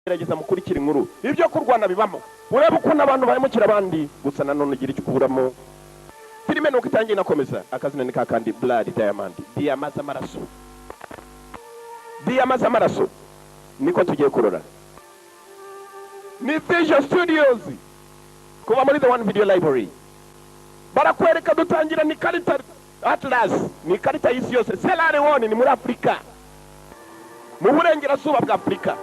gerageza mukurikira inkuru ibyo kurwana bibamo ureba ukuntu abantu bahemukira abandi gusa nanone ugira icyo ukuramo filime nuko itangiye nakomeza akazina ni kakandi Blood Diamond Diamaze amaraso niko tugiye kurora ni Vision Studios kuva muri The One Video Library barakwereka dutangira ni karita Atlas ni karita y'isi yose Sierra Leone ni muri Afrika mu burengerazuba bwa Afrika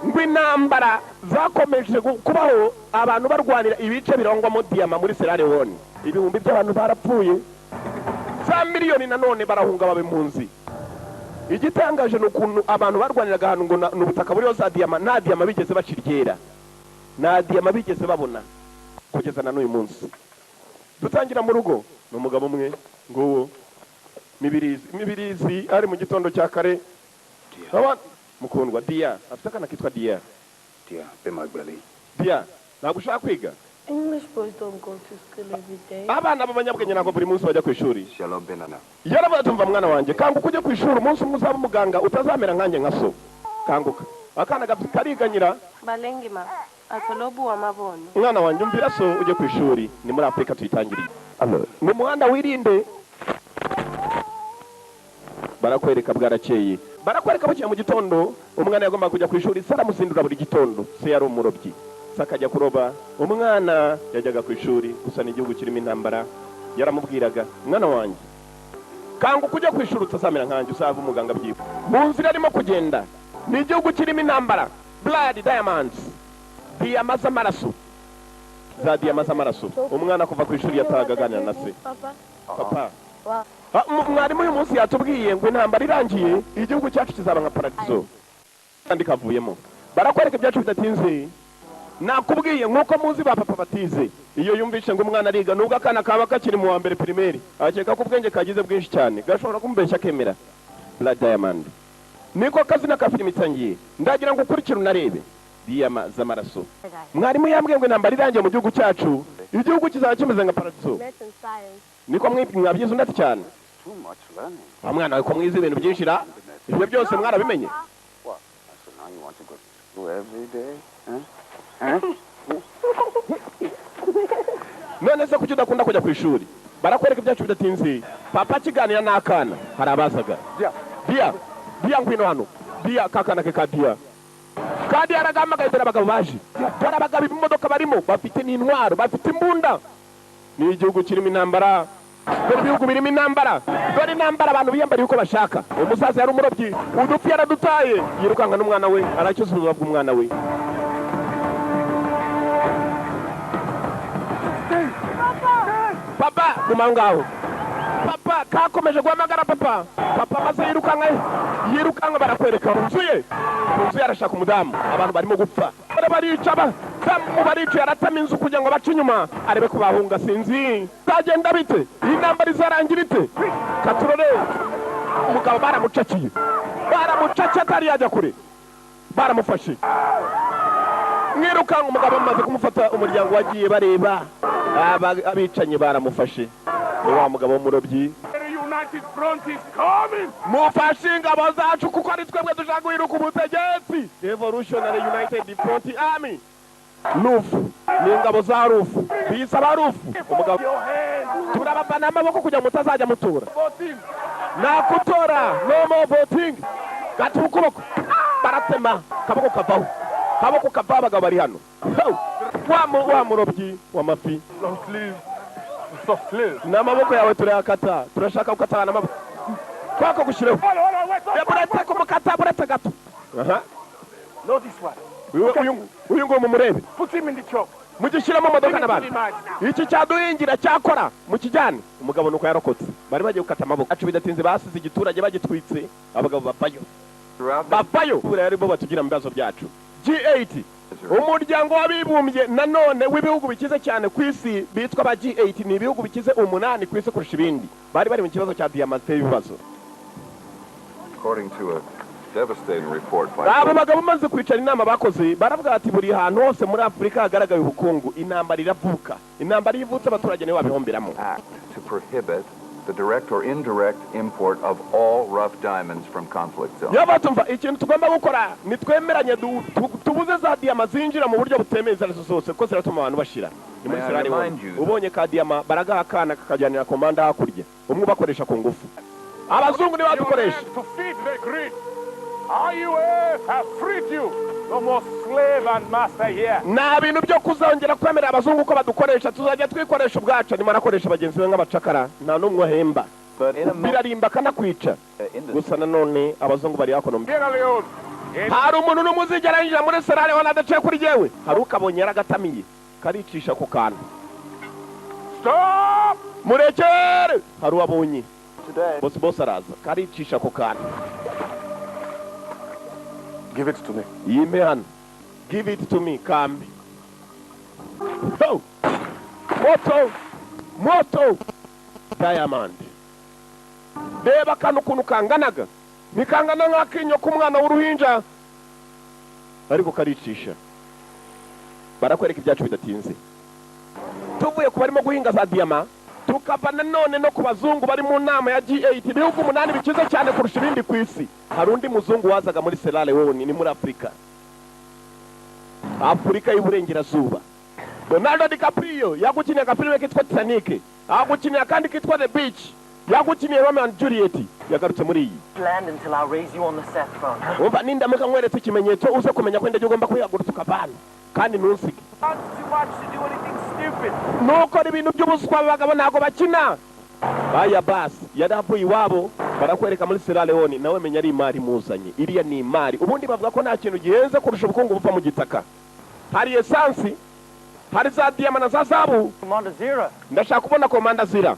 ngw'intambara zakomeje kubaho abantu barwanira ibice birangwamo diyama muri Sierra Leone ibihumbi by'abantu barapfuye za miliyoni nanone barahunga babe impunzi igitangaje n'ukuntu abantu barwaniraga ahantu ngo n'ubutaka buriho za diyama nta diyama bigeze bacirgera nta diyama bigeze babona kugeza na n'uyu munsi dutangira mu rugo n'umugabo umwe nguwo mibirizi ari mu gitondo cya kare mukundwa Dia afite akana kitwa Dia be my brother Dia ntabwo ushaka kwiga English boys don't go to school every day. Abana b'abanyabwenge ntabwo buri munsi bajya ku ishuri Shalom benana yarabatumva mwana wanjye kanguka ujye ku ishuri umunsi umwe uzaba umuganga utazamera nkanjye nka so kanguka akana kariganyira Balengima atolobu wa mabono mwana wanjye umvira so ujye ku ishuri ni muri Afrika tuyitangiriye mu muhanda wirinde barakwereka bwarakeye barakwereka bakiye mu gitondo umwana yagomba kujya ku ishuri sara musindura buri gitondo se yari umurobyi sakajya kuroba umwana yajyaga ku ishuri gusa n'igihugu kirimo intambara yaramubwiraga mwana wanjye kangu kujya ku ishuri utazamera nkanjye usaba umuganga byiwe mu nzira arimo kugenda n'igihugu kirimo intambara Blood Diamonds Diamaze amaraso za Diamaze amaraso umwana kuva ku ishuri yatagaganira na se papa mwarimu uyu munsi yatubwiye ngo intambara irangiye igihugu cyacu kizaba nka paradizo kandi kavuyemo barakwereka ibyacu bidatinze nakubwiye nk'uko muzi ba papa batize iyo yumvishe ngo umwana ariga nubwo akana kaba kakiri mu wa mbere primaire akeka ko ubwenge kagize bwinshi cyane gashobora kumubeshya akemera Blood Diamond niko kazina ka filime itangiye ndagira ngo ukurikire unarebe Diamaze amaraso mwarimu yambwiye ngo intambara irangiye mu gihugu cyacu igihugu kizaba kimeze nka paradizo niko mwabyize undati cyane mwana ko mwize ibintu byinshi ra ibyo byose mwarabimenye none se kuki udakunda kujya ku ishuri barakwereka ibyacu bidatinze papa kiganira n'akana hari abazaga Dia ngwino hano Dia kakana ke ka Dia kandi yaragamagaye dore abagabo baje dore abagabo imodoka barimo bafite n'intwaro bafite imbunda ni igihugu kirimo intambara dore ibihugu birimo intambara dore intambara abantu biyambariye uko bashaka umusaza yari umurobyi udupfi yaradutaye yirukanga n'umwana we aracyuza ubuzima bw'umwana we papa guma ngaho papa kakomeje guhamagara papa maze yirukanga barakwereka nzuye arashaka umudamu abantu barimo gupfa barica barica yaratama inzu kugira ngo bace inyuma arebe ko bahunga sinzi zagenda bite intambara izarangira ite katurore umugabo baramucakiye atari yajya kure baramufashe mwirukanga umugabo amaze kumufata umuryango wagiye bareba abicanye baramufashe ni wa mugabo w'umurobyi mufashe ingabo zacu kuko ari twebwe dushaka guhiruka ubutegetsi Revolutionary United Front Army Rufu ni ingabo za Rufu bisaba Rufu umugabo turabapana amaboko kugira ngo mutazajya mutura nakutora no more voting gatuka ukuboko baratema kaboko kavaho abagabo bari hano wa murobyi w'amafi n'amaboko yawe turayakata turashaka gukatana amaboko kwako gushireho buretse kumukata buretse gato uyu ngo mumurebe mugishyiramo imodoka n'abantu iki cyaduhingira cyakora mu kijyane umugabo nuko yarokotse bari bagiye gukata amaboko acu bidatinze basize igiturage bagitwitse abagabo bavayo buriya aribo batugira mu bibazo byacu G8 umuryango w'abibumbye nanone w'ibihugu bikize cyane ku isi bitwa ba G8 ni ibihugu bikize 8 ku isi kurusha ibindi bari mu kibazo cya Diamante y'ibibazo according to a devastating report by abo bagabo maze kwicara inama bakoze baravuga ati buri hantu hose muri Afrika hagaragaye ubukungu intambara iravuka intambara yivutse abaturage ne babihomberamo to prohibit the direct or indirect import of all rough diamonds from conflict zones. Yabatumva ikintu tugomba gukora nitwemeranye tubuze za diama zinjira mu buryo butemeza zose ko ziratuma abantu bashira. Muri Sierra Leone ubonye ka diama baraga akana kakajyanira komanda hakurya umwe bakoresha ku ngufu. Abazungu ni badukoresha. To feed the greed. IUF have freed you. No more slave and master here. Na bintu byo kuzongera kwemera abazungu ko badukoresha tuzajya twikoresha ubwacu ni marakoresha bagenzi be nk'abacakara nta numwe hemba. Birarimba kana kwica. Gusa nanone abazungu bari hakono. Hari umuntu n'umuzigera yinjira muri Sierra Leone adaciye kuri jewe. Hari ukabonye yaragatamiye. Karicisha ku kantu. Stop! Murekere! Hari wabonye. Boss araza. Karicisha ku kantu. Give it to me. Yime hano. Give it to me, kambi. Oh! Moto! Diamond. Reba kano kuntu kanganaga. Nikangana nk'akinyo k'umwana w'uruhinja. Ariko karicisha. Barakwereka ibyacu bidatinze. Tuvuye ku barimo guhinga za diama, tukava nanone no ku bazungu bari mu nama ya G8 ibihugu 8 bikize cyane kurusha ibindi ku isi. Hari undi muzungu wazaga muri Sierra Leone ni muri Afrika y'Iburengerazuba. Leonardo DiCaprio yagukiniye agafilime kitwa Titanic, agukiniye kandi kitwa The Beach, yagukiniye Romeo and Juliet, yagarutse muri iyi. Land until I raise you on the set throne. Umva ninda muka nkweretse ikimenyetso uze kumenya ko ndajye ugomba kwihagurutsa ukavana kandi ntusige. Not too much to do anything stupid. Nuko ibintu by'ubuswa abagabo ntago bakina. Baya basi yaravuye iwabo barakwereka muri Sierra Leone nawe menya ari imari muzanye. Iriya ni imari. Ubundi bavuga ko nta kintu gihenze kurusha ubukungu bupfa mu gitaka. Hari essence, hari za diamant na za zahabu. Commander Zira. Ndashaka kubona Commander Zira.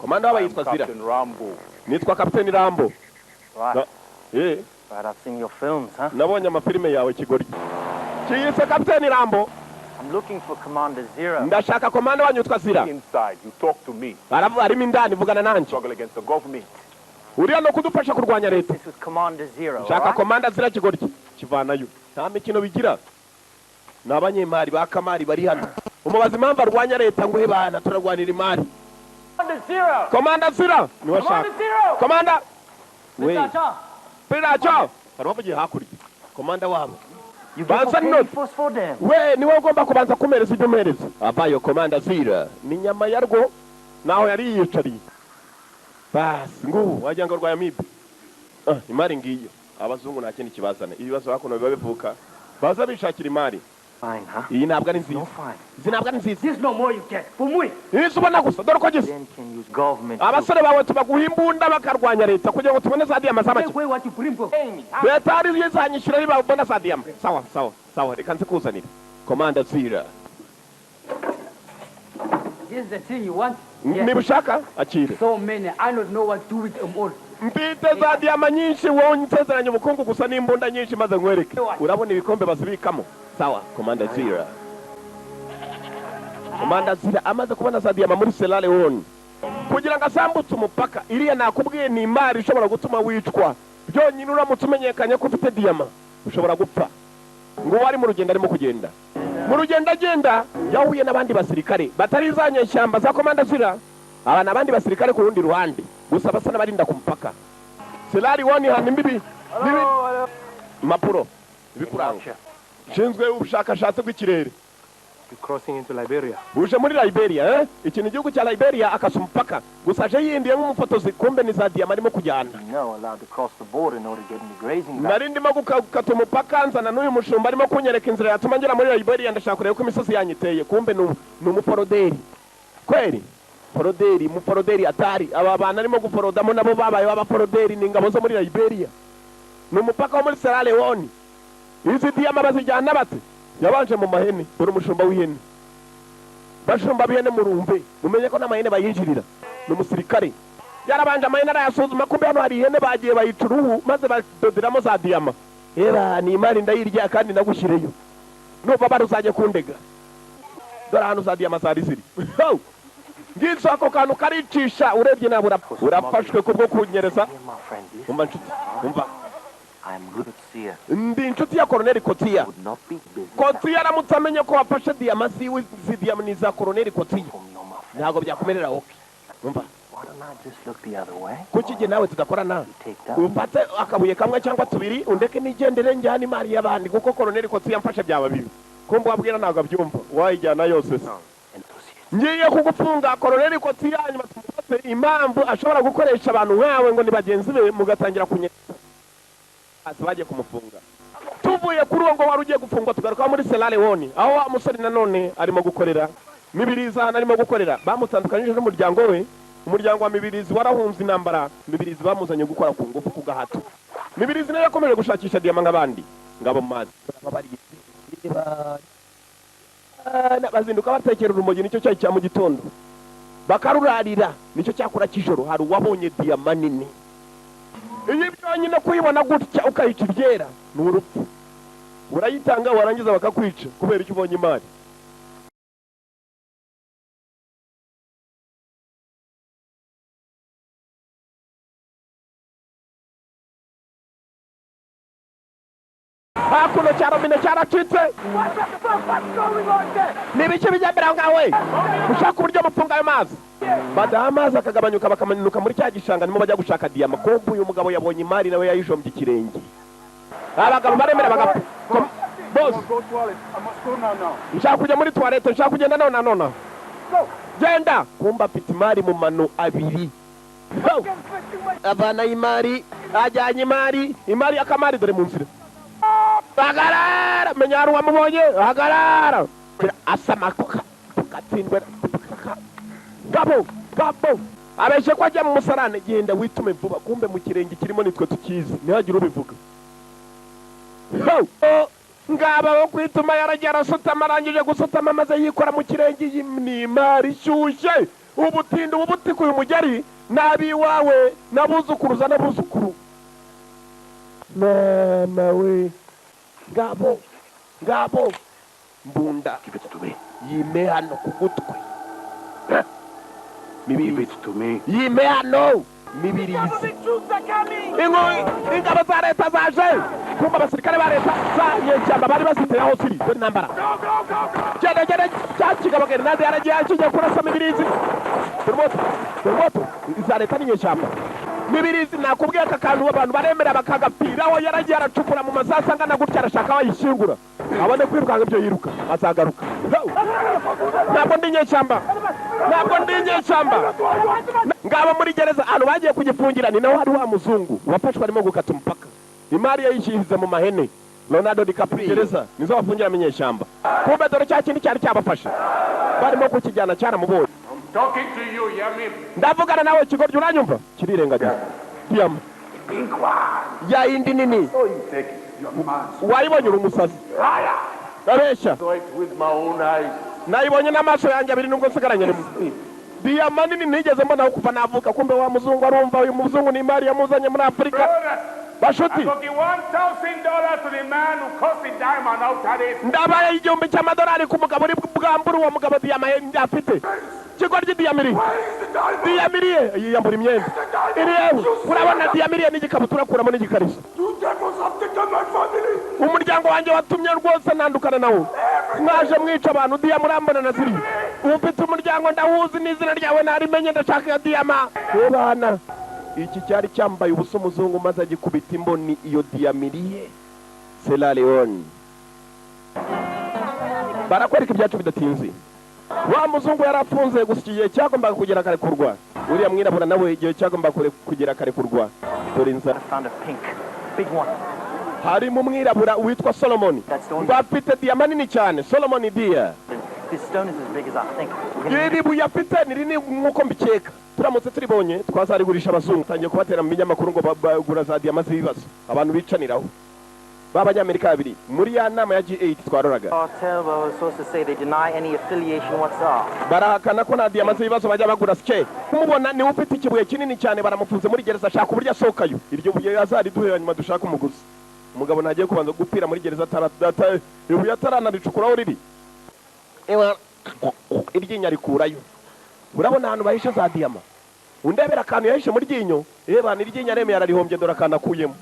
Komanda waba yitwa Zira. Captain Rambo. Nitwa Captain Rambo. Right. Eh. Right, I've seen your films, huh? Nabonye amafilime yawe kigori. Kiyise Captain Rambo. I'm looking for Commander Zira. Ndashaka komanda wanyu yitwa Zira. Inside, you talk to me. Baravu arimo indani vugana nanje. Struggle against the government. Uriya no kudufasha kurwanya leta. This is Commander Zira. Shaka Commander Zira kigori kivanayo. Nta mikino bigira. Nabanyemari bakamari bari hano. Umubazi impamvu arwanya leta ngo hebana turarwanira imari. Commander Zira. Commander Zira ni washaka. Commander Zira. Commander. We. Piracha. Baravugiye hakurya. Commander wabo. You get Banza first for them. We niwe ugomba kubanza kumereza ibyo umereza. Abayo Commander Zira ni nyama yarwo naho yari yicariye. Basi ngubu wajya ngo rwaya mibi. Imari ngiyo. Abazungu nta kindi kibazana. Ibibazo bakono biba bivuka. Baza bishakira imari. Fine, huh? Iyi ntabwo ari nziza. No fine. Izi ntabwo ari nziza. There's no more you get. For me. Izi ubona gusa dore ko gisa. Then can use government. Abasore bawe tubaguha imbunda bakarwanya leta kugira ngo tubone za diama z'amaki. Take away what you bring for. Leta ari yizanyishira niba ubona za diama. Sawa. Reka nzikuzanira. Commander Zira. This is the thing you want? Niba ushaka akire. So many, I don't know what to do with them all. Mbite za diama nyinshi wowe nsezeranye ubukungu gusa n'imbunda nyinshi maze nkwereke. Urabona ibikombe bazibikamo. Sawa, Commander Zira. Commander Zira amaze kubona za diama muri Sierra Leone. Kugira ngo asambutse umupaka, iriya nakubwiye ni imari ishobora gutuma wicwa. Byonyine uramutse umenyekanye ko ufite diama, ushobora gupfa. Ngo wari mu rugendo arimo kugenda. Mu rugendo agenda, yahuye n'abandi basirikare batari zanye shyamba za Commander Zira. Abana abandi basirikare ku rundi ruhande. Gusa basa n'abarinda ku mpaka. Sierra Leone hano imbibi. Mapuro. Bikuranga. Shinzwe ubushakashatsi bw'ikirere. You're crossing into Liberia. Uje muri Liberia, eh? Ikintu gihugu cya Liberia akasa umupaka. Gusa aje yindiye nk'umufotozi kumbe ni za diama arimo kujyana. No, allowed to cross the border in order to get into grazing. Nari ndimo gukata umupaka nzana n'uyu mushumba arimo kunyereka inzira yatuma ngera muri Liberia ndashaka kureba ko imisozi yanyiteye. Kumbe ni umuforoderi. Kweli? Muforoderi atari. Aba bana arimo guforodamo nabo babaye abaforoderi ni ingabo zo muri Liberia. Ni umupaka wo muri Sierra Leone. Izi diama bazijyana bate? Yabanje mu mahene, dore umushumba w'ihene. Bashumba b'ihene murumve, mumenye ko n'amahene bayinjirira. N'umusirikare. Yarabanje amahene arayasuzuma kumbe hano hari ihene bagiye bayicuruhu maze badoderamo za diama. Era ni imari ndayirya kandi nagushireyo. Nuva baruzajye kundega. Dore hano za diama zari ziri. Ngizo ako kantu karicisha urebye nabura. Urafashwe kubwo kunyereza. Umva nshuti, umva. I'm good at Zira. Ndi inshuti ya Colonel Kotia. Would not be business. Kotia aramutse amenye ko wafashe diama ziwe zi diama ni za Colonel Kotia. From your mouth. Ntago byakomerera wowe. umva Why don't I just look the other way? kuki je nawe tudakorana Take that. ufate akabuye kamwe cyangwa tubiri undeke nigendere njyana imari y'abandi kuko koloneli ko tuyamfashe byaba bibi kumva wabwira ntabwo abyumva wayijyana yose se ngiye kugufunga koloneli ko tuyanyuma tumufate impamvu ashobora gukoresha abantu nkawe ngo ni bagenzi be mugatangira kunyeka bagiye kumufunga tuvuye kuri uwo ngo wari ugiye gufungwa tugaruka muri Sierra Leone aho wa musore nanone arimo gukorera Mibirizi arimo gukorera bamutandukanyije n'umuryango we umuryango wa Mibirizi warahunze intambara Mibirizi bamuzanye gukora ku ngufu ku gahato Mibirizi nayo yakomeje gushakisha diyama nk'abandi ngabo mazi bazinduka batekera urumogi nicyo cyayi cya mu gitondo bakarurarira nicyo cyakora kijoro hari uwabonye diyama nini iyi byonyine kuyibona gutya ukayica ibyera ni urupfu urayitanga warangiza bakakwica kubera icyo ubonye imari hakuno cyaromine cyaracitse nibiki bijyambere ngawe ushaka uburyo mufunga ayo mazi badaha amazi akagabanyuka bakamanuka muri cya gishanga nimo bajya gushaka diyama kumva uyu mugabo yabonye imari nawe yayijombye ikirenge abagabo baremera bagapfa boss nshaka kujya muri toilette nshaka kugenda none genda kumba afite imari mu mano abiri abana imari ajyanye imari akamari dore mu nzira hagarara menya hari uwamubonye hagarara asama gatsindwe gabo abeshe ko ajya mu musarane genda witume vuba kumbe mu kirenge kirimo nitwe tukizi ntihagire ubivuga ngaba wo kwituma yaragiye arasutama arangije gusutama maze yikora mu kirenge ni imari ishyushye ubutinda ubutikuye umugeri nabi wawe nabuzukuruza nabuzukuru mama we ngabo mbunda yime hano ku gutwi yime hano Mibirizi ingabo za leta zaje kumva abasirikare ba leta zanyeshyamba bari baziteye aho ziri dore intambara genda cyakigabo grenade yaragiye akigiye kurasa Mibirizi turmoto za leta n'inyeshyamba Mibirizi nakubwiye aka kantu abantu baremera bakagapiraho yaragiye aracukura mu masasa angana gutya arashaka bayishingura abone kwirukanga ibyo yiruka azagaruka ntabwo ndi inyeshyamba ngaba muri gereza ahantu bagiye kugifungira ni naho hari wa muzungu wafashwe arimo gukata umupaka imari yayishihize mu mahene Leonardo DiCaprio gereza nizo bafungira inyeshyamba kumbe dore cya kindi cyari cyabafashe barimo kukijyana cyaramubonye ndavugana nawe kigoryi uranyumva kirirengagiza diyama ya indi nini wayibonye uri umusazi abeshya nayibonye n'amaso yanjye abiri nubwo nsigaranye rimwe diyama nini nigeze mbonaho kuva navuka kumbe wa muzungu arumva uyu muzungu ni imari yamuzanye muri Afurika bashuti ndabaye igihumbi cy'amadolari ku mugabo uri bwambura uwo mugabo diyama afite kigoryi diyamiriye yiyambura imyenda iri yewe urabona diyamiriye n'igikabutura akuramo n'igikariso umuryango wanjye watumye rwose ntandukana nawo mwaje mwica abantu diyama urambona na ziri ufite umuryango ndawuzi n'izina ryawe narimenye ndashaka iyo diyama bana iki cyari cyambaye ubusa umuzungu maze agikubita imboni iyo diyamiriye Sierra Leone barakwereka ibyacu bidatinze wa muzungu yarafunze gusa igihe cyagombaga kugera akarekurwa uriya mwirabura nawe igihe cyagombaga kugera akarekurwa dore inzara hari mu mwirabura witwa Solomon ngo afite diyama nini cyane Solomon Dia iri buye afite ni rinini nk'uko mbikeka turamutse turibonye twazarigurisha abazungu tangiye kubatera mu binyamakuru ngo bagura za diyama z'ibibazo abantu bicaniraho b'abanyamerika babiri muri ya nama ya G8 twaroraga barahakana ko nta diyama z'ibibazo bajya bagura sike kumubona niwe ufite ikibuye kinini cyane baramufunze muri gereza ashaka uburyo asohokayo iryo buye azariduhera nyuma dushaka umuguzi umugabo nagiye kubanza gupira muri gereza ibuye ataranaricukuraho riri iryinyo arikurayo urabona ahantu bahishe za diyama undebera akantu yahishe mu ryinyo bana iryinyo aremeye ararihombye dore akantu akuyemo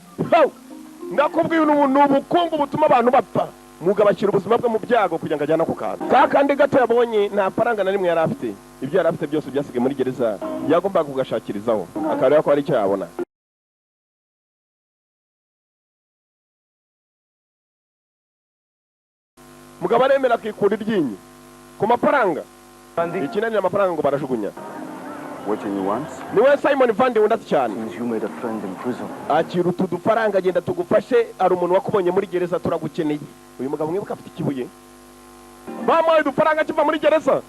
ndakubwiye ni ubukungu butuma abantu bapfa mugabo ashyira ubuzima bwe mu byago kugira ngo ajyane ako kantu ka kandi gato yabonye nta faranga na rimwe yari afite ibyo yari afite byose byasigaye muri gereza yagombaga kugashakirizaho akareba ko hari icyo yabona mugabo aremera akikura iryinyo ku mafaranga ikinanira amafaranga ngo barajugunya Watching you once? niwe Simon Vandi wundati cyane Means you made a friend in prison. akira utu dufaranga agenda tugufashe ari umuntu wakubonye muri gereza turagukeneye uyu mugabo mwibuka afite ikibuye bamuhaye udufaranga kiva muri gereza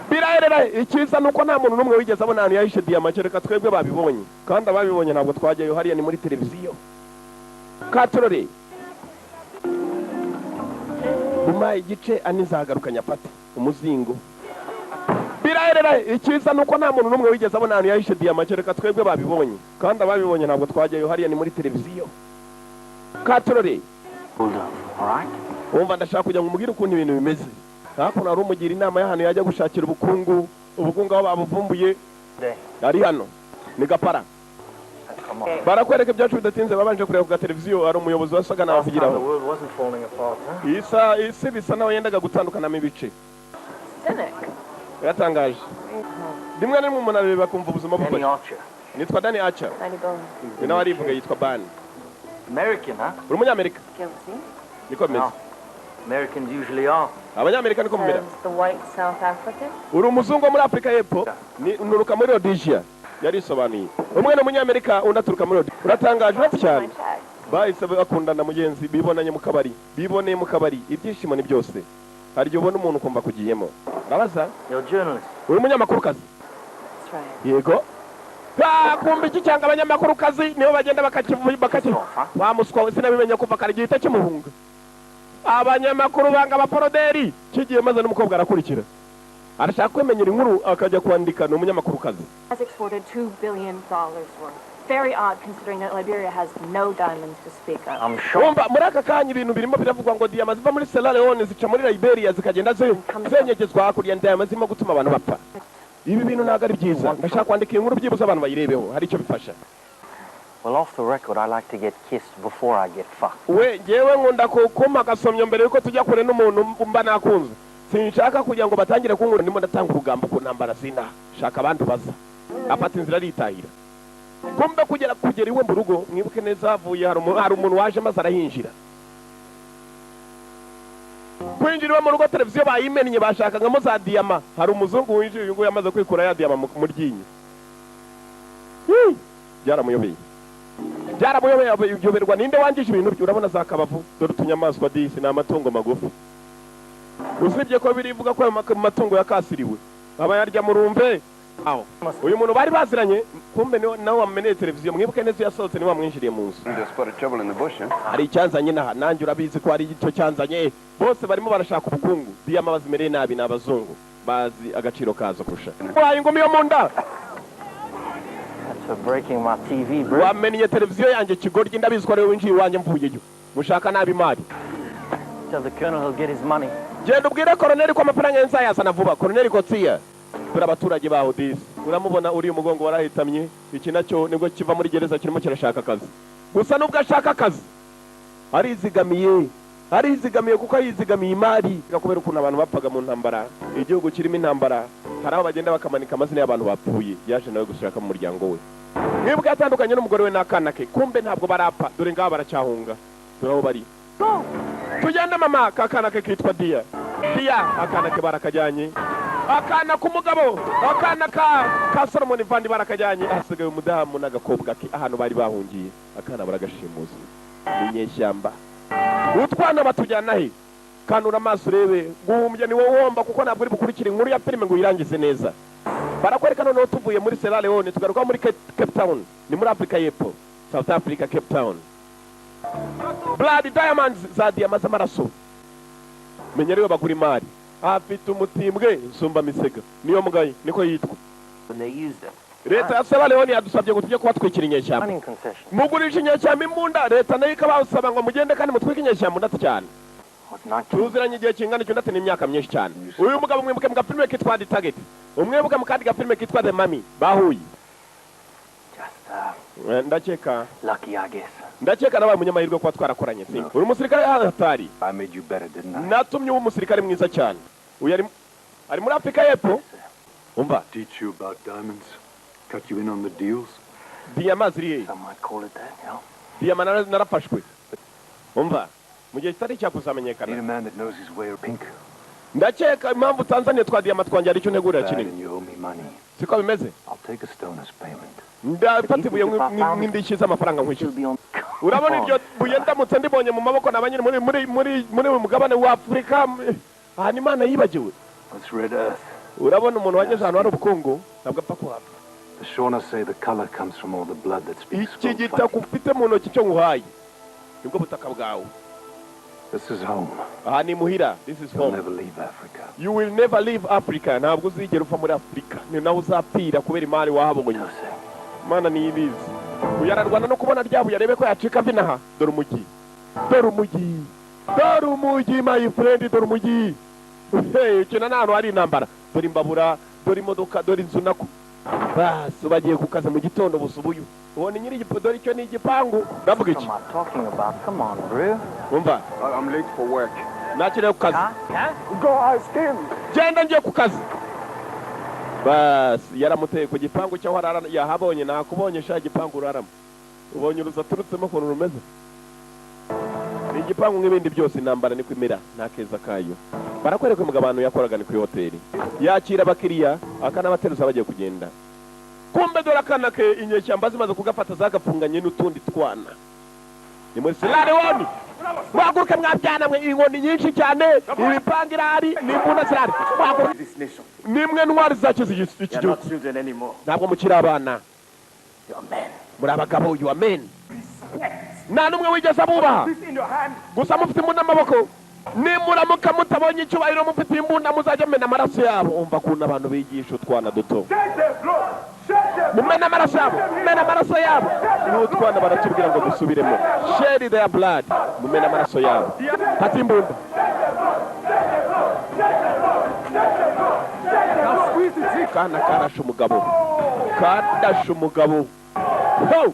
biraherera icyiza nuko nta muntu n'umwe wigeze abona ahantu yahishe diyama kereka twebwe babibonye kandi ababibonye ntabwo twajyayo hariya ni muri televiziyo katurore umaye igice anizagaruka nyafate umuzingo biraherera icyiza nuko nta muntu n'umwe wigeze abona ahantu yahishe diyama kereka twebwe babibonye kandi ababibonye ntabwo twajyayo hariya ni muri televiziyo katurore Hold on, alright? wumva ndashaka kujya ngumubwire ukuntu ibintu bimeze hakuno hari umugira inama y'ahantu yajya gushakira ubukungu aho babuvumbuye Day. ari hano ni gapara Come on. barakwereka ibyacu bidatinze babanje kureba ku gateleviziyo hari umuyobozi wasaga Last time the n'abavugiraho world wasn't falling apart, huh? isi bisa naho yendaga gutandukanamo ibice Cynic. biratangaje rimwe na rimwe umuntu arareba akumva ubuzima Danny bufashe Archer. nitwa Danny Archer Danny Bones. ni nawe arivuga yitwa Bani American, huh? uri umunyamerika Guilty. niko bimeze No. Americans usually are. abanyamerika niko mumera As the white South African. uri umuzungu wo muri Afurika y'Epfo nuruka muri Rhodesia yarisobanuye umwe ni umunyamerika undi aturuka muri Rhodesia uratangaje uretse cyane My tag. bahise bakundana mugenzi bibonanye mu kabari biboneye mu kabari ibyishimo ni byose hari igihe ubona umuntu ukumva kugiyemo ndabaza You're a journalist. uri umunyamakurukazi That's right. yego kumva iki cyangwa abanyamakurukazi nibo bagenda bakakivuga wamuswa sinabimenya kuva kare gihita kimuhunga abanyamakuru banga abaporoderi kigiye maze n'umukobwa arakurikira arashaka kwemenyera inkuru akajya kwandika ni umunyamakurukazi Has exported $2 billion worth. Very odd considering that Liberia has no diamonds to speak of. I'm sure. wumva muri aka kanya ibintu birimo biravugwa ngo diyama ziva muri Sierra Leone zica muri Liberia zikagenda zenyegezwa hakurya diyama zirimo gutuma abantu bapfa ibi bintu ntabwo ari byiza ndashaka kwandika inkuru byibuze abantu bayirebeho hari icyo bifasha Well, off the record, I like to get kissed before I get fucked. we ngewe nkunda kuma agasomyo mbere yuko tujya kure n'umuntu mba nakunze sinshaka kugira ngo batangire kunkura ndimo ndatanga urugambo ku ntambara sina shaka abandi baza afata inzira aritahira kumbe kugera iwe mu rugo mwibuke neza havuye hari umuntu waje maze arahinjira kwinjira iwe mu rugo televiziyo bayimennye bashakagamo za diyama hari umuzungu winjiye uyu nguyu yamaze kwikura ya diyama mu ryinyo byaramuyobeye yoberwa ninde wangije ibintu byo urabona za kabavu dore utunyamaswa disi ni amatungo magufi usibye ko birivuga ko amatungo yakasiriwe aba yarya murumve aho uyu muntu bari baziranye kumbe nawe wameneye televiziyo mwibuke neza yasohotse niwe wamwinjiriye mu nzu hari icyanzanye nanjye urabizi ko hari icyo cyanzanye bose barimo barashaka ubukungu diyama bazimereye nabi ni abazungu bazi agaciro kazo kurusha wahaye ingumi yo mu nda For breaking my TV, bro. wamenye televiziyo yanjye kigoryi ndabizi ko ariwe winjiye iwanjye mvuyeyo mushaka nabi imari Tell the colonel he'll get his money. genda ubwire koroneli ko amafaranga ye nzayazana vuba koroneli kotsiya dore abaturage baho disi uramubona uri umugongo warahitamye iki nacyo nibwo kiva muri gereza kirimo kirashaka akazi gusa nubwo ashaka akazi arizigamiye kuko yizigamiye imari kubera ukuntu abantu bapfaga mu ntambara igihugu kirimo intambara hari aho bagenda bakamanika amazina y'abantu bapfuye yaje nawe gushaka mu muryango we mwebwe yatandukanye n'umugore we n'akana ke kumbe ntabwo barapfa dore ngaho baracyahunga dore aho bari tugende mama kakana ke kitwa diya akana ke barakajyanye akana k'umugabo akana ka Solomon Vandi barakajyanye hasigaye umudamu n'agakobwa ke ahantu bari bahungiye akana baragashimuza inyeshyamba utwana batujyana he kanura amaso urebe guhumbya ni wowe womba kuko ntabwo uri bukurikira inkuru ya filime ngo uyirangize neza barakwereka noneho tuvuye muri Sierra Leone tugaruka muri Cape Town ni muri Afrika y'Epfo South Africa Cape Town Blood Diamonds za diyama z'amaraso menya rero bagura imari afite umutimbwe nsumba misega niyo mugaye niko yitwa When they use them. leta ya Sierra Leone yadusabye ngo tujye kubatwikira inyeshyamba Mining concession. mugurisha inyeshyamba imbunda leta nayo ikabasaba ngo mugende kandi mutwike inyeshyamba ndetse cyane What not to? tuziranye igihe kingana icyo ndetse n'imyaka myinshi cyane uyu mugabo mwibuke mu gafilime kitwa The Target umwibuke mu kandi gafilime kitwa The Mummy bahuye Just ndakeka Lucky, I guess. ndakeka nabaye umunyamahirwe kuba twarakoranye si uri umusirikare hatari I made you better, didn't I? natumye uba umusirikare mwiza cyane uyu ari muri Afurika y'Epfo umva Teach you about diamonds? Cut you in on the deals? diyama ziri Some might call it that, you know. diyama narafashwe umva mu gihe kitari Need cyakuzamenyekana a man that knows his way or pink. ndakeka impamvu Tanzania twa diyama twanjye ari cyo ntegurira Bad kinini and you owe me money. siko bimeze I'll take a stone as payment. ndafata ibuye nk'indishyi z'amafaranga She'll nkwishyuza be on. urabona iryo buye ndamutse ndibonye mu maboko nabanye muri uyu mugabane wa Afurika ahantu Imana yibagiwe What's red earth? urabona umuntu wageze ahantu hari ubukungu ntabwo apfa kuhava The Shona say the color comes from all the blood that's been iki spilled gitaka fighting. ufite mu ntoki cyo nguhaye nibwo butaka bwawe This is home. aha ni muhira this is You'll home never leave Africa. you will never leave Africa ntabwo uzigera uva muri Afurika ni naho uzapfira kubera imari wahabonye No, sir. Mana niyibizi uyararwana no kubona ryabuye arebe ko yacika vinaha dore umujyi dore umujyi dore umujyi my friend dore umujyi kina n'ahantu hari intambara dore imbabura dore imodoka dore inzu nako basi bagiye ku kazi mu gitondo busubuyu ubona nyiri igipo dore icyo ni igipangu ndavuga What iki am I talking about? Come on, bro. umva I'm late for work. nakiriye ku kazi Go ask him. genda ngiye ku kazi basi yaramuteye ku gipangu cyaho yahabonye nakubonye sha gipangu uraramo ubonye uruzaturutsemo ukuntu rumeze ni igipangu nk'ibindi byose intambara niko imera nta keza kayo barakwereka umugabo abantu yakoraga ni kuri hoteli yakira abakiriya akanabateruza bagiye kugenda kumbe dore akana ke inyeshyamba zimaze kugafata zagafunganye n'utundi twana ni muri Sierra Leone mwaguruke mwabyana mwe inkoni nyinshi cyane ibipanga irahari n'imbunda zirahari mwaguruke nimwe ntwari zakize iki gihugu ntabwo mukiri abana muri abagabo you are men nta n'umwe wigeze abubaha gusa mufite imbunda n'amaboko nimuramuka mutabonye icyubahiro mufite imbunda muzajya mumena amaraso yabo umva kuntu abantu bigisha utwana duto mumena amaraso yabo mumena amaraso yabo n'utwana baratubwira ngo dusubiremo share their blood mumena amaraso yabo fata imbunda kana karashe umugabo kadashe umugabo ho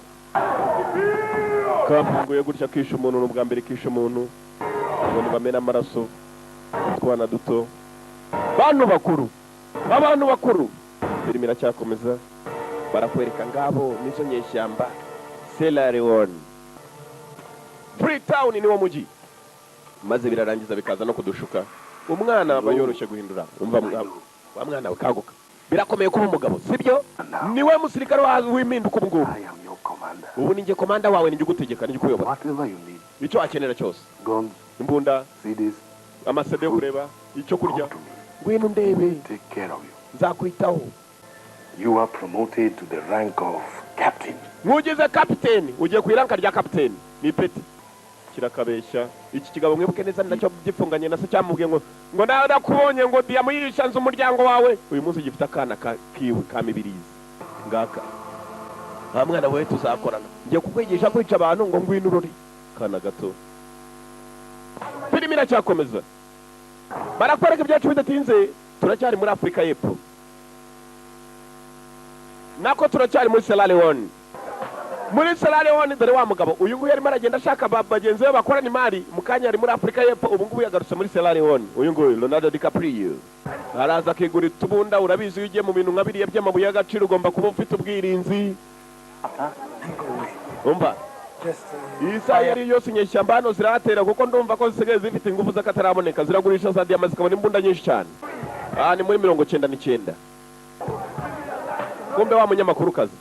kafunguye gutya kisha umuntu n'ubwa mbere kisha umuntu ngo bamena amaraso utwana duto abantu bakuru filime iracyakomeza barakwereka ngabo nizo nyeshyamba Sierra Leone Freetown niwo mujyi maze birarangiza bikaza no kudushuka umwana aba yoroshye guhindura umva wa mwana we kaguka birakomeye kuba umugabo sibyo niwe musirikare w'impinduka ubu ngubu I am your commander. ubu ninjye komanda wawe ninjye ugutegeka ninjye ukuyobora Whatever you need. icyo akenera cyose Guns, imbunda CDs, amasede yo kureba icyo kurya come to me. ngwino ndebe Take care of you. nzakwitaho You are promoted to the rank of captain. nkugeze kapiteni ugiye ku iranka rya kapiteni ni peti kirakabeshya iki kigabo mwibuke neza ni nacyo gifunganye na se cyamubwiye ngo nawe nakubonye ngo diyama yishanze umuryango wawe uyu munsi gifite akana kiwe ka mibirizi ngaka nta mwana we tuzakorana ngiye kukwigisha kwica abantu ngo ngwino urori kana gato filime iracyakomeza barakwereka ibyacu bidatinze turacyari muri Afurika y'Epfo nako turacyari muri Sierra Leone muri Sierra Leone dore wa mugabo uyu nguyu arimo aragenda ashaka bagenzi be bakorana imari mu kanya ari muri Afurika y'Epfo ubu ngubu yagarutse muri Sierra Leone uyu nguyu Leonardo DiCaprio araza akigura utubunda urabizi iyo ugiye mu bintu nka biriya by'amabuye y'agaciro ugomba kuba ufite ubwirinzi umva iyi saha yari yose inyeshyamba hano zirahatera kuko ndumva ko zisigaye zifite ingufu z'akataraboneka ziragurisha za diyama zikabona imbunda nyinshi cyane aha ni muri 99 kumbe wa munyamakurukazi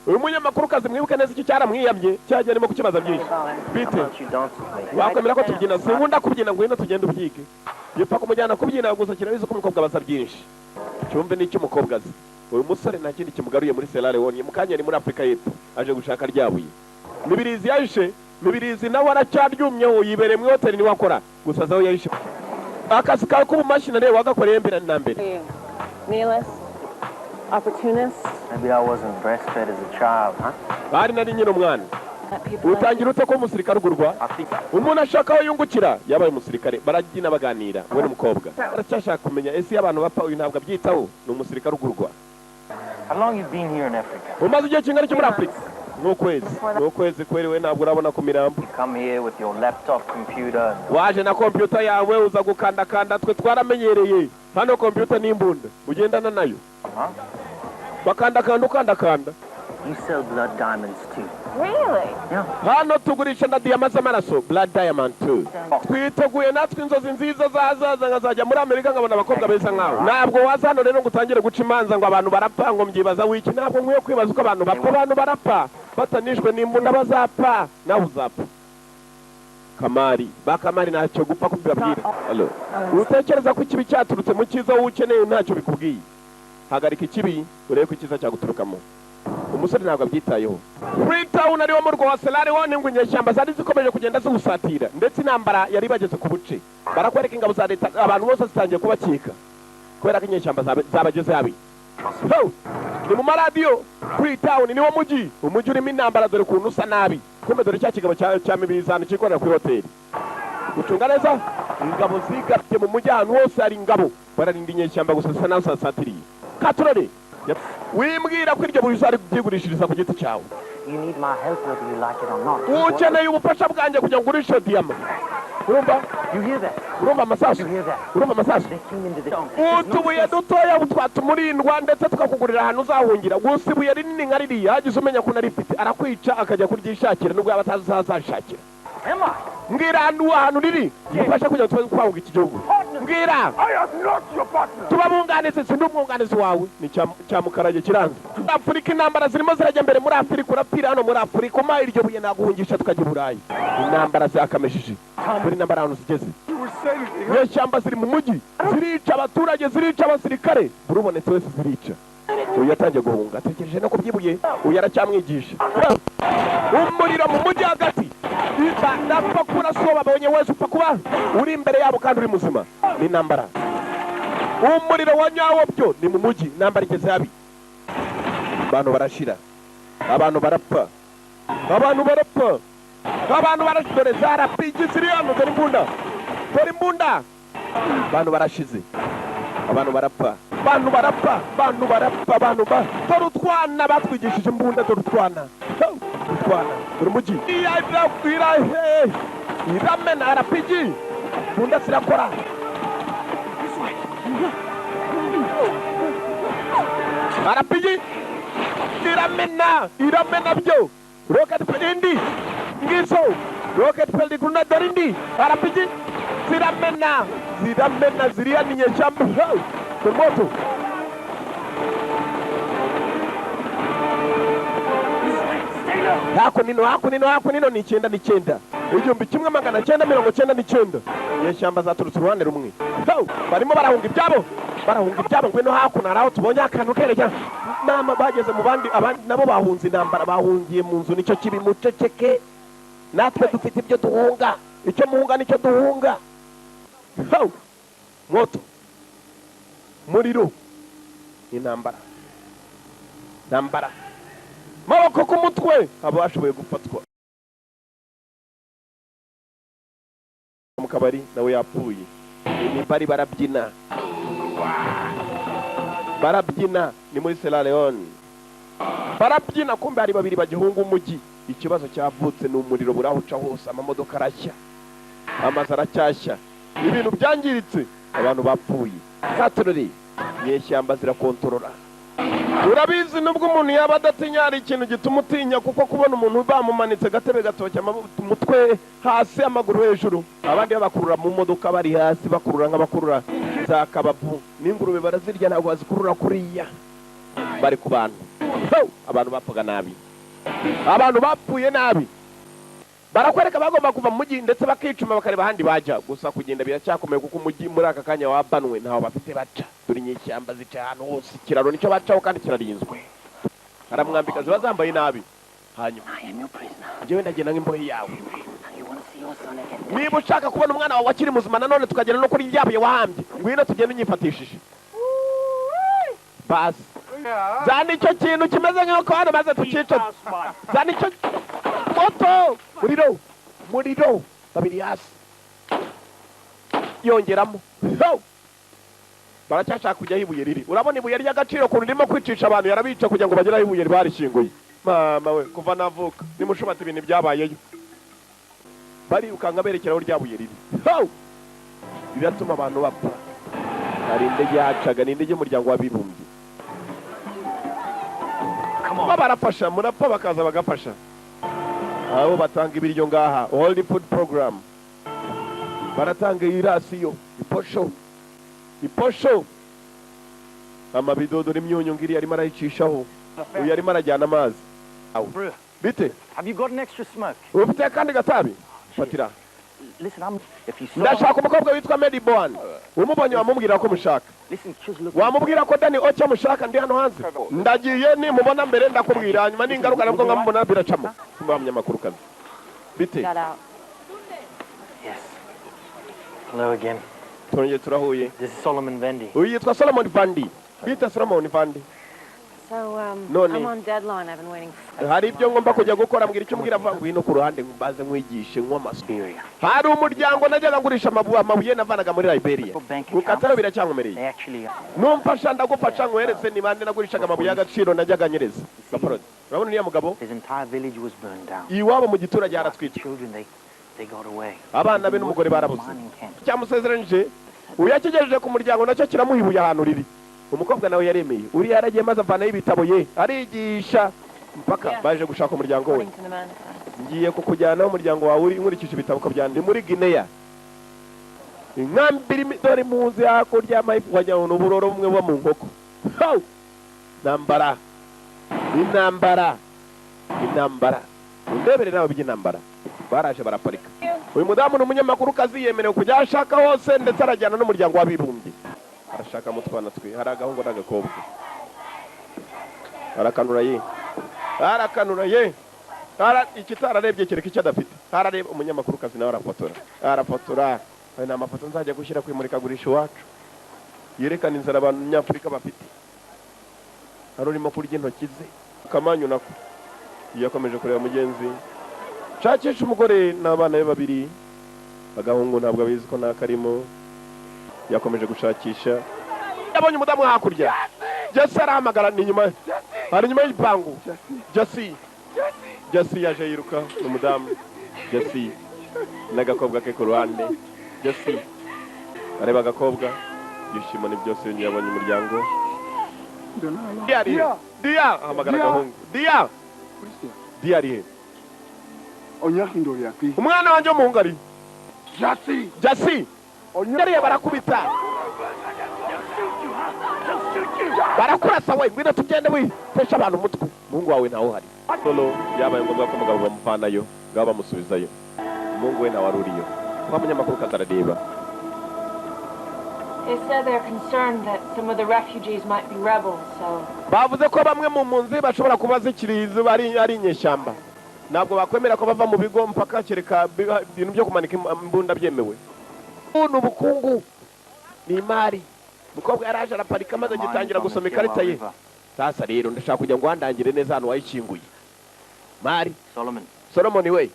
uyu munyamakurukazi mwibuke neza icyo cyaramwiyamye cyagiye arimo kukibaza byinshi bite wakwemera ko tubyina sinkunda kubyina ngwino tugende ubyige gipfa kumujyana kubyina gusa kirabizi ko umukobwa baza byinshi cyumve n'icyo umukobwa azi uyu musore nta kindi kimugaruye muri Sierra Leone mu kanya ari muri Afurika y'Epfo aje gushaka ryabuye mibirizi yahishe mibirizi nawe aracyaryumyeho yibereye mu hoteli niwe akora gusa zaho yahishe akazi kawe k'ubumashini rero wagakoreye mbere na mbere Meatless, opportunist, Maybe I wasn't breastfed as a child, huh? bari nari nyine umwana utangira ute ko umusirikare ugurwa umuntu ashaka aho yungukira yabaye umusirikare baragina baganira we n'umukobwa aracyashaka kumenya ese iyo abantu bapfa uyu ntabwo abyitaho ni umusirikare ugurwa How long you been here in Africa? umaze igihe kingana cyo muri Afurika n'ukwezi kweri we ntabwo urabona ku mirambo. You come here with your laptop computer. Waje na computer yawe uza gukanda twe twaramenyereye. Hano computer ni imbunda. Ugendana nayo. Bakanda. You sell blood diamonds too. Really? Yeah. Hano tugurisha na diamond z'amaraso, blood diamond too. Twiteguye natwe inzozi nziza zazaza ngazajya muri Amerika nkabona abakobwa beza nkawe. Ntabwo waza hano rero ngo utangire guca imanza ngo abantu barapfa ngo mbyibaza wiki. Ntabwo nkwiye kwibaza uko abantu bapfa. Abantu barapfa batanishwe n'imbunda bazapfa nawe uzapfa. Bakamari ntacyo gupfa kubibabwira. Hello. Utekereza ko ikibi cyaturutse mu cyiza wowe ukeneye ntacyo bikubwiye. Hagarika ikibi urebe ko icyiza cyaguturukamo. Umusore ntabwo abyitayeho. Freetown ariwo mu rwa Selari wone ngo inyeshyamba zari zikomeje kugenda zibusatira ndetse intambara yari bageze ku buce. Barakwereka ingabo za leta abantu bose zitangiye kubakika. Kubera ko inyeshyamba zabageze habi. Ni mu maradiyo Freetown niwo mujyi. Umujyi urimo intambara dore kuntu usa nabi. Kumbe dore cya kigabo cya Mibizano kikorera kuri hoteli. Gucunga neza ingabo zigatye mu mujyi ahantu hose ari ingabo. Bararinda inyeshyamba gusa zisa naho sasatiriye. Katurore. Wimbwira ko iryo buzari byigurishiriza ku giti cyawe. You need my help whether you like it or not. Ukeneye ubufasha bwanjye kugira ngo ugurishe diyama. Urumva? You hear that? Urumva amasasu? You hear that? Urumva amasasu? They came into the Utubuye dutoya twatumurindwa ndetse tukakugurira ahantu uzahungira. Gusa ibuye rinini nka ririya hagize umenya ko narifite arakwica akajya kuryishakira nubwo yaba atazashakira. Mbwira ahantu riri mufasha kugira ngo twahunga iki gihugu. Mbwira tubabunganize sindi umwunganizi wawe ni cya mukarage kiranze. Afurika intambara zirimo zirajya mbere muri Afurika urapira hano muri Afurika ma iryo buye naguhungisha tukajya i Burayi. Intambara zakameshije muri intambara ahantu zigeze. Inyeshyamba ziri mu mujyi zirica abaturage zirica abasirikare buri ubonetse wese zirica. Uyu yatangiye guhunga atekereje no kubyibuye uyu aracyamwigisha. Umuriro mu mujyi hagati ndapfa kubura soba babonye wese upfa kuba uri imbere yabo kandi uri muzima. Ni intambara umuriro wa nyawo byo ni mu mujyi intambara igeze habi. Abantu barashira abantu barapfa dore zarapigi ziri hano dore imbunda abantu barashize abantu barapfa dore utwana batwigishije imbunda dore utwana dore umujyi iramena arapigi imbunda zirakora arapigi iramena byo rocket indi ngiso rocket peldi kuna dorindi arapigi ziramena ziriya ni nyeshyamba moto haku nino ni 9 igihumbi kimwe 999 nyeshyamba zaturutse uruhande rumwe barimo barahunga ibyabo ngwino hakuno araho tubonye akantu kerekera mama bageze mu bandi abandi nabo bahunze intambara bahungiye mu nzu nicyo kibi muceceke natwe dufite ibyo duhunga icyo muhunga nicyo duhunga. Moto muriro intambara maboko ku mutwe abo bashoboye gufatwa mu kabari nawe yapfuye. Bari barabyina ni muri Sierra Leone barabyina kumbe hari babiri bagihunga umujyi. Ikibazo cyavutse ni umuriro burahuca hose amamodoka arashya amazi aracyashya ibintu byangiritse abantu bapfuye. Katurore nyeshyamba zirakontorora. Urabizi nubwo umuntu yaba adatinya hari ikintu gituma utinya kuko kubona umuntu bamumanitse gatebe gatoki umutwe hasi amaguru hejuru abandi babakurura mu modoka bari hasi bakurura nk'abakurura za kababu n'ingurube barazirya ntabwo bazikurura kuriya bari ku bantu. Abantu bapfaga nabi abantu bapfuye nabi barakwereka bagomba kuva mu mujyi ndetse bakicuma bakareba ahandi bajya gusa kugenda biracyakomeye kuko umujyi muri aka kanya wabanwe ntaho bafite baca turi nyeshyamba zica ahantu hose ikiraro nicyo bacaho kandi kirarinzwe aramwambikazi bazambaye nabi hanyuma njyewe ndagenda nk'imbohe yawe niba ushaka kubona umwana wawe akiri muzima nanone tukagenda no kuri ryabuye wahambye ngwino tugende unyifatishije basi zana icyo kintu kimeze nk'uko hano maze tukica zana icyo moto muriro babiri hasi yongeramo baracyashaka kujya ibuye riri urabona ibuye ry'agaciro kuntu ririmo kwicisha abantu yarabica kugira ngo bagere ibuye barishinguye mama we kuva navuka nimushobata ibintu byabayeyo barirukanka berekeraho ryabuye riri biratuma abantu bapfa hari indege yacaga ni indege y'umuryango w'abibumbye barafasha murapfa bakaza bagafasha abo batanga ibiryo ngaha World Food Program baratanga irasiyo iposho amabidodo n'imyunyu ngiri arimo arayicishaho uyu arimo arajyana amazi bite Have you got an extra smoke? ufite kandi gatabi fatira Listen, if you saw... ndashaka umukobwa witwa Medi Boan umubonye wamubwira ko mushaka wamubwira ko Dani Ocha mushaka ndi hano hanze ndagiye ni mubona mbere ndakubwira hanyuma ningaruka nabwo ngamubona biracamo mbamye makuru kazi bite Yes. Hello again. Tongeye turahuye. This is Solomon Vandi. Uyu yitwa Solomon Vandi. Bita Solomon Vandi. So, None. I'm on deadline. I've been waiting. Hari ibyo ngomba kujya gukora mbwira icyo mbwira vangu ino ku ruhande mbaze nkwigishe nk'amaspiria. Hari umuryango najyaga ngurisha amabuye navanaga muri Liberia. Ukataro biracyankomereye. Numfasha ndagufasha nkwereze ni bande nagurishaga amabuye y'agaciro najyaga nyereza. Gaporode. Urabona niya mugabo? His entire village was burned down. Iwabo mu giturage haratwitse. They got away. Abana be n'umugore barabuze. Cyamusezeranije uyakigejeje ku muryango nacyo kiramuhibuye ahantu riri. Umukobwa nawe yaremeye uri yaragiye maze avana y'ibitabo ye arigisha mpaka baje gushaka umuryango we ngiye kukujyana umuryango wawe uri nkurikije ibitabo ko byandi muri Guinea inkambiri dore muzi hakurya amayifu wajya n'uburoro bumwe bwo mu nkoko intambara undebere nawe by'intambara baraje baraparika uyu mudamu n'umunyamakuru kazi yemerewe kujya ashaka hose ndetse arajyana n'umuryango w'abibumbye arashaka mutwana twe hari agahungu n'agakobwa arakanura ye ikitararebye kereka icyo adafite harareba umunyamakuru kazi nawe arafotora hari n'amafoto nzajya gushyira ku imurikagurisha iwacu yerekana inzara abantu nyafurika bafite hari urimo kurya intoki ze akamanyu nako yakomeje kureba mugenzi shakisha umugore n'abana be babiri agahungu ntabwo abizi ko nakarimo yakomeje gushakisha yabonye umudamu hakurya Jesse arahamagara ni nyuma hari nyuma y'ipangu Jesse yaje yiruka umudamu Jesse n'agakobwa ke ku ruhande Jesse areba agakobwa yishimo ni byose yabonye umuryango Dia ahamagara agahungu Dia ari he umwana wanjye w'umuhungu ari Jesse Ndariye barakubita barakurasa we ngwino tugende we tesha abantu umutwe umuhungu wawe nawe hari solo yabaye ngombwa ko umugabo bamupanayo ngaba bamusubizayo umuhungu we nawe aruriyo kwa munyamakuru katarareba They said they're concerned that some of the refugees might be rebels, so... bavuze ko bamwe mu mpunzi bashobora kuba zikiriza ari inyeshyamba ntabwo bakwemera ko bava mu bigo mpaka kereka ibintu byo kumanika imbunda byemewe n'ubukungu ni imari mukobwa yaraje araparika maze gitangira gusoma ikarita ye sasa rero ndashaka kujya ngo wandangire neza hano wayikinguye mari Solomon we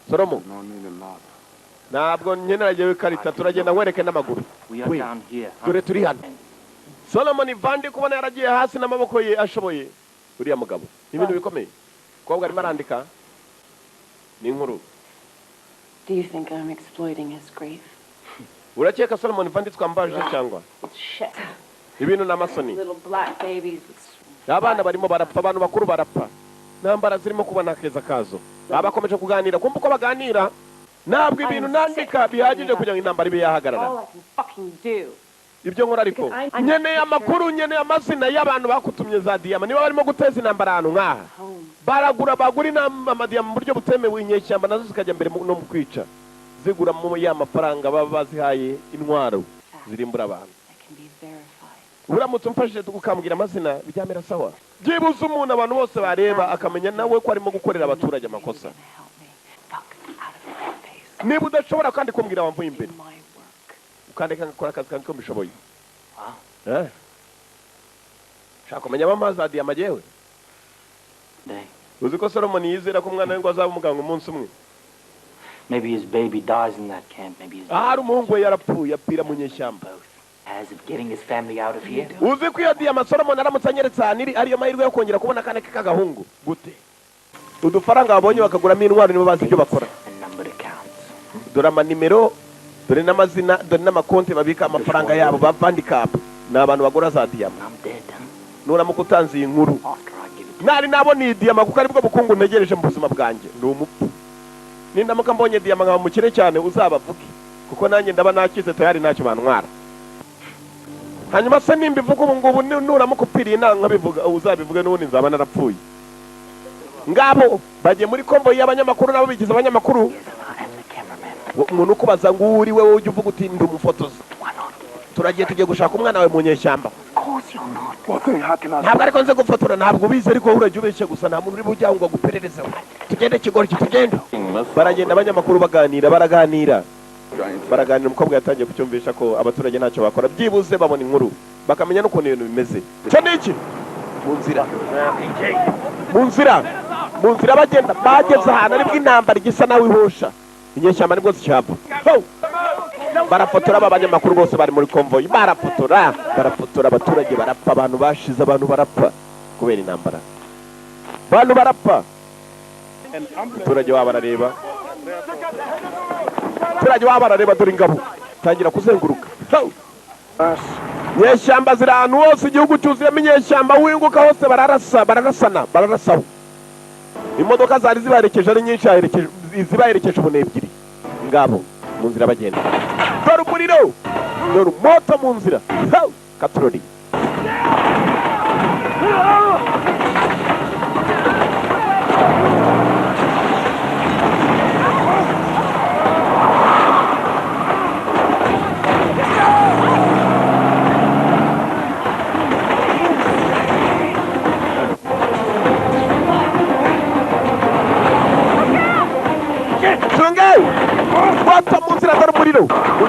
Solomon ntabwo nkeneragiye ikarita turagenda nkwereke n'amaguru dore turi hano Solomon Vandi kubona yaragiye hasi n'amaboko ye ashoboye uriya mugabo ibintu bikomeye mukobwa arimo arandika ni inkuru Do you think I'm exploiting his grief? Urakeka Solomon Vandi twambaje cyangwa? Shit. Ibintu n'amasoni. Little black babies. Abana barimo barapfa abantu bakuru barapfa. Nambara zirimo kubona keza kazo. Abakomeje kuganira kumva uko baganira. Ntabwo ibintu nandika bihagije kugira ngo intambara ibe yahagarara. All I can fucking do. Ibyo nkora ariko nkeneye amakuru nkeneye amazina y'abantu bakutumye za diyama niba barimo guteza intambara ahantu nk'aha bagura amadiyama mu buryo butemewe inyeshyamba nazo zikajya mbere no mu kwica zigura mu ya mafaranga baba bazihaye intwaro zirimbura abantu uramutse umfashije tukambwira amazina byamera sawa byibuze umuntu abantu bose bareba akamenya nawe ko arimo gukorera abaturage amakosa niba udashobora kandi kumbwira wamvuye imbere ukandeka ngakora akazi kanjye ko mbishoboye shaka kumenya amazi adiyama jewe uzi ko Solomon yizera ko umwana we ngo azaba umuganga umunsi umwe Maybe his baby dies in that camp. Maybe his umuhungu we yarapfuye apira mu nyeshyamba has of getting his family out of here? uzi ko iyo diyama Solomon aramutse anyeretse ahantu ariyo mahirwe yo kongera kubona akana ke k'agahungu gute udufaranga babonye bakaguramo intwaro nibo bazi ibyo bakora dore amanimero dore n'amazina dore n'amakonti babika amafaranga yabo bavandikapa ni abantu bagura za diyama nuramuka utanze iyi nkuru nari nabona iyi diyama kuko aribwo bukungu ntegereje mu buzima bwanjye ndi umupfu nindamuka mbonye diyama nkaba mukire cyane uzabavuge kuko nanjye ndaba nakize tayari ntacyo bantwara hanyuma se nimbivuga ubu ngubu nuramuka upfiriye nanga bivuga uzabivuge n'ubundi nzaba narapfuye ngabo bagiye muri kombo y'abanyamakuru nabo bigize abanyamakuru umuntu ukubaza ngo uri wewe ujye uvuga uti ndi umufotozi turagiye tugiye gushaka umwana wawe mu nyeshyamba ntabwo ariko nze gufotora ntabwo ubizi ariko wowe urajya ubeshye gusa nta muntu uri bujya ngo agupererezeho tugende kigoryi tugende baragenda abanyamakuru baraganira umukobwa yatangiye kucyumvisha ko abaturage ntacyo bakora byibuze babona inkuru bakamenya n'ukuntu ibintu bimeze cyo ni iki mu nzira bagenda bageze ahantu aribwo intambara igisa nawe ihosha inyeshyamba nibwo zicyapa barafotora aba banyamakuru bose bari muri konvoyi barafotora abaturage barapfa abantu bashize abantu barapfa kubera intambara abantu barapfa abaturage wabo barareba dore ingabo tangira kuzenguruka nyeshyamba ziri ahantu hose igihugu cyuzuyemo inyeshyamba winguka hose bararasaho imodoka zari zibaherekeje ari nyinshi zibaherekeje ubune ebyiri ngabo mu nzira bagenda dore umuriro dore moto mu nzira katurori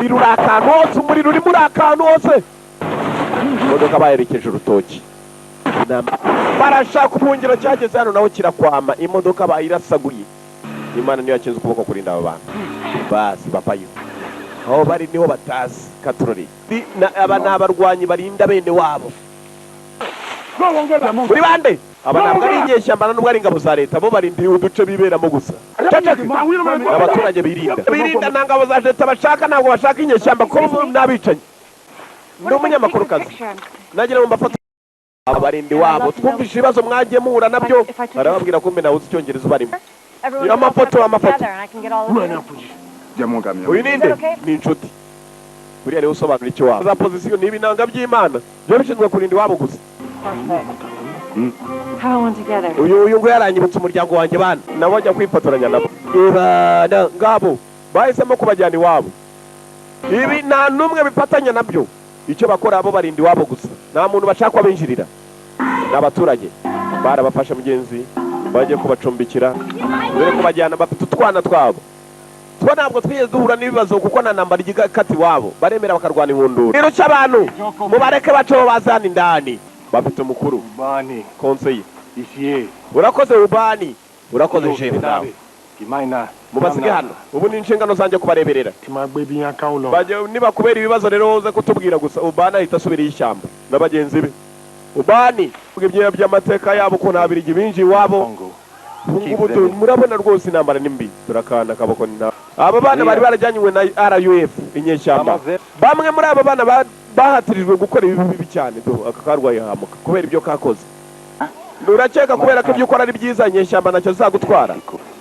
umuriro uri akantu hose umuriro uri muri akantu hose imodoka baherekeje urutoki barashaka ubuhungiro cyageze hano naho kirakwama imodoka bayirasaguye imana niyo yakinze ukuboko kurinda abo bantu basi bapayo aho bari niho batazi katurori aba ni abarwanyi barinda bene wabo muri bande aba ntabwo ari inyeshyamba nubwo ari ingabo za leta bo barindiye uduce biberamo gusa abaturage birinda nta ngabo za leta bashaka ntabwo bashaka inyeshyamba ko n'abicanyi ndi umunyamakuru kazi nagira ngo mbafate abarindi wabo twumvishe ibibazo mwagiye muhura nabyo barababwira ko mbe nawe uzi icyongereza ubarimo amafoto uyu ninde ni inshuti buriya rero usobanura icyo wabo za pozisiyo ni ibinanga by'imana byo bishinzwe kurinda iwabo gusa uyu ngo yaranyibutse umuryango wanjye bana nabo ajya kwifotoranya nabo ngabo bahisemo kubajyana iwabo ibi nta n'umwe bifatanya nabyo icyo bakora abo barinda iwabo gusa nta muntu bashaka abinjirira n'abaturage barabafashe mugenzi bagiye kubacumbikira dore kubajyana bafite utwana twabo ntabwo twigeze duhura n'ibibazo kuko nta ntambara igikata iwabo baremera bakarwana inkundura rero cy'abantu mubareke baco bazana indani bafite umukuru Ubani konseye isiye urakoze Ubani urakoze jewe nawe mubasige hano ubu ni inshingano zanjye kubareberera bajye niba kubera ibibazo rero uze kutubwira gusa Ubani ahita asubira y'ishyamba n'abagenzi be Ubani ibyo by'amateka yabo ko ntabirigi binjiye iwabo ubu murabona rwose intambara nimbi turakanda akaboko ni aba bana bari barajyanywe na RUF inyeshyamba bamwe muri aba bana bahatirijwe gukora ibi bibi cyane aka karwaye hamuka kubera ibyo kakoze urakeka kubera ko ibyo ukora ari byiza inyeshyamba nacyo zagutwara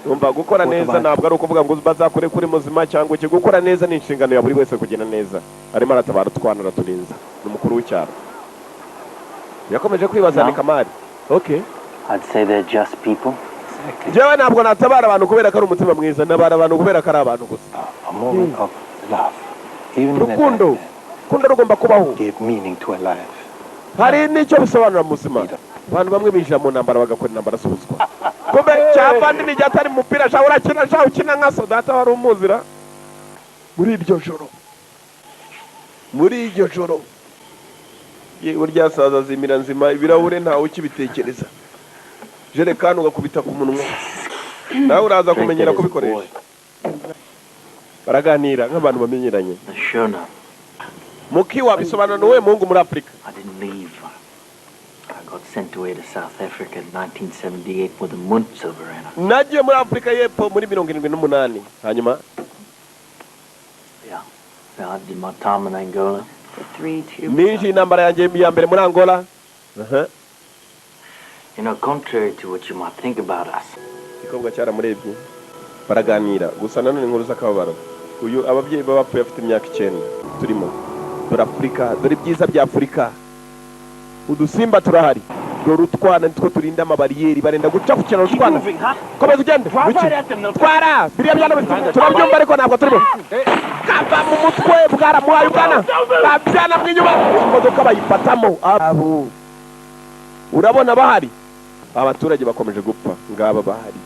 umva gukora neza ntabwo ari ukuvuga ngo bazakore kuri muzima cyangwa iki gukora neza ni inshingano ya buri wese kugenda neza arimo aratabara utwana araturinza ni umukuru w'icyaro yakomeje kwibaza ni Kamari okay I'd say they're just people. jewe ntabwo natabara abantu kubera ko ari umutima mwiza nabara abantu kubera ko ari abantu gusa A moment of love. Even rukundo rugomba kubaho gave meaning to a life. hari n'icyo bisobanura mu buzima abantu bamwe binjira mu ntambara bagakora intambara z'ubuzwa kumbe cyavandi n'igihe atari mu mupira shaho urakina shaho ukina nka so data wari umuzira muri iryo joro burya saza zimira nzima ibirahure ntawe ukibitekereza jerekani ugakubita ku munwa nawe uraza kumenyera kubikoresha baraganira nk'abantu bamenyeranye Mukiwa bisobanura nuwe Mungu muri Afrika. I didn't leave. I got sent away to South Africa in 1978 with a Muntsilverena. Nagiye muri Afrika y'Epfo muri 78 hanyuma Yeah, I did my time in Angola. The 3-2. ninji intambara yanjye ya mbere muri Angola. You know, contrary to what you might think about us. Ikobwa cyaramurebye baraganira gusa nanone inkuru z'akababaro. Uyu ababyeyi b'abapfuye afite imyaka 9 turimo. Dore Afrika, dore byiza bya Afrika. Udusimba turahari. Dore utwana nitwo turinda amabariyeri barenda gucapukira utwana. Komeza ugende. Twara, biriya byana turabyumva ariko ntabwo turimo. Kava mu mutwe bwaramuhaye ubwana. Babyana mwinyuma. Imodoka bayifatamo. Abo. Urabona bahari. Abaturage bakomeje gupfa ngaba bahari.